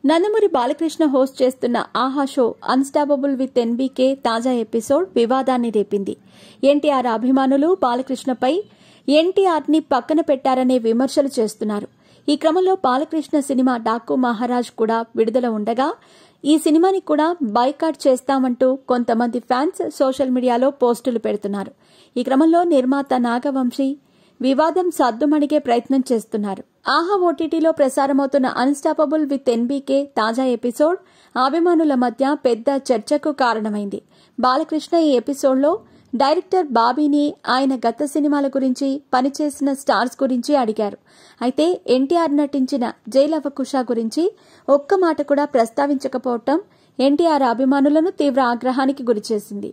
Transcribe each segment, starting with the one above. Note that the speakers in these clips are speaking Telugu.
నందమూరి బాలకృష్ణ హోస్ట్ చేస్తున్న ఆహా షో అన్స్టాపబుల్ విత్ ఎన్బీకే తాజా ఎపిసోడ్ వివాదాన్ని రేపింది. ఎన్టీఆర్ అభిమానులు బాలకృష్ణపై ఎన్టీఆర్ని పక్కన పెట్టారనే విమర్శలు చేస్తున్నారు. ఈ క్రమంలో బాలకృష్ణ సినిమా డాకు మహారాజ్ కూడా విడుదల ఉండగా ఈ సినిమాని కూడా బాయ్కాట్ చేస్తామంటూ కొంతమంది ఫ్యాన్స్ సోషల్ మీడియాలో పోస్టులు పెడుతున్నారు. ఈ క్రమంలో నిర్మాత నాగవంశీ వివాదం సద్దుమణిగే ప్రయత్నం చేస్తున్నారు. ఆహా ఓటీటీలో ప్రసారమవుతున్న అన్స్టాపబుల్ విత్ ఎన్బీకే తాజా ఎపిసోడ్ అభిమానుల మధ్య పెద్ద చర్చకు కారణమైంది. బాలకృష్ణ ఈ ఎపిసోడ్లో డైరెక్టర్ బాబీని ఆయన గత సినిమాల గురించి, పనిచేసిన స్టార్స్ గురించి అడిగారు. అయితే ఎన్టీఆర్ నటించిన జైలవకుశ గురించి ఒక్క మాట కూడా ప్రస్తావించకపోవటం ఎన్టీఆర్ అభిమానులను తీవ్ర ఆగ్రహానికి గురిచేసింది.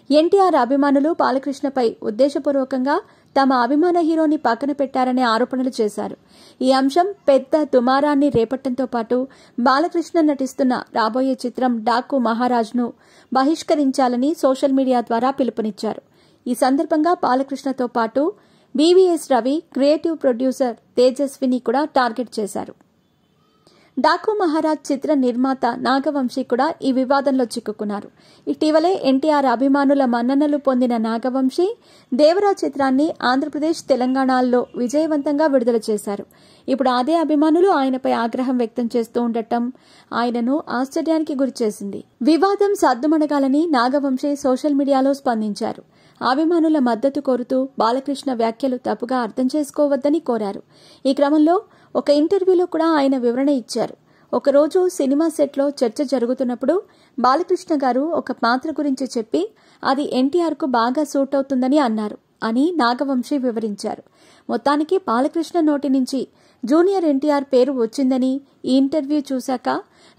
ఎన్టీఆర్ అభిమానులు బాలకృష్ణపై ఉద్దేశపూర్వకంగా తమ అభిమాన హీరోని పక్కన పెట్టారనే ఆరోపణలు చేశారు. ఈ అంశం పెద్ద దుమారాన్ని రేపట్టంతో పాటు బాలకృష్ణ నటిస్తున్న రాబోయే చిత్రం డాకు మహారాజ్ను బహిష్కరించాలని సోషల్ మీడియా ద్వారా పిలుపునిచ్చారు. ఈ సందర్భంగా బాలకృష్ణతో పాటు BVS Ravi, creative producer Tejaswini కూడా టార్గెట్ చేశారు. డాకు మహారాజ్ చిత్ర నిర్మాత నాగవంశీ కూడా ఈ వివాదంలో చిక్కుకున్నారు. ఇటీవలే ఎన్టీఆర్ అభిమానుల మన్ననలు పొందిన నాగవంశీ దేవరా చిత్రాన్ని ఆంధ్రప్రదేశ్, తెలంగాణలో విజయవంతంగా విడుదల చేశారు. ఇప్పుడు అదే అభిమానులు ఆయనపై ఆగ్రహం వ్యక్తం చేస్తూ ఉండటం ఆయనను ఆశ్చర్యానికి గురిచేసింది. వివాదం సద్దుమణగాలని నాగవంశీ సోషల్ మీడియాలో స్పందించారు. అభిమానుల మద్దతు కోరుతూ బాలకృష్ణ వ్యాఖ్యలు తప్పుగా అర్థం చేసుకోవద్దని కోరారు. ఈ క్రమంలో ఒక ఇంటర్వ్యూలో కూడా ఆయన వివరణ ఇచ్చారు. ఒకరోజు సినిమా సెట్లో చర్చ జరుగుతున్నప్పుడు బాలకృష్ణ గారు ఒక పాత్ర గురించి చెప్పి అది ఎన్టీఆర్కు బాగా సూట్ అవుతుందని అన్నారు అని నాగవంశీ వివరించారు. మొత్తానికి బాలకృష్ణ నోటి నుంచి జూనియర్ ఎన్టీఆర్ పేరు వచ్చిందని ఈ ఇంటర్వ్యూ చూశాక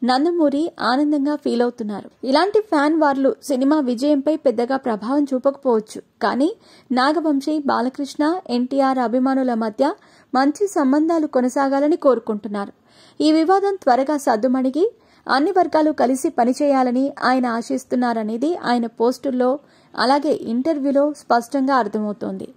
నందమూరి ఆనందంగా ఫీల్ అవుతున్నారు. ఇలాంటి ఫ్యాన్ వార్లు సినిమా విజయంపై పెద్దగా ప్రభావం చూపకపోవచ్చు. కానీ నాగవంశీ బాలకృష్ణ, ఎన్టీఆర్ అభిమానుల మధ్య మంచి సంబంధాలు కొనసాగాలని కోరుకుంటున్నారు. ఈ వివాదం త్వరగా సద్దుమణిగి అన్ని వర్గాలు కలిసి పనిచేయాలని ఆయన ఆశిస్తున్నారనేది ఆయన పోస్టుల్లో, అలాగే ఇంటర్వ్యూలో స్పష్టంగా అర్థమవుతోంది.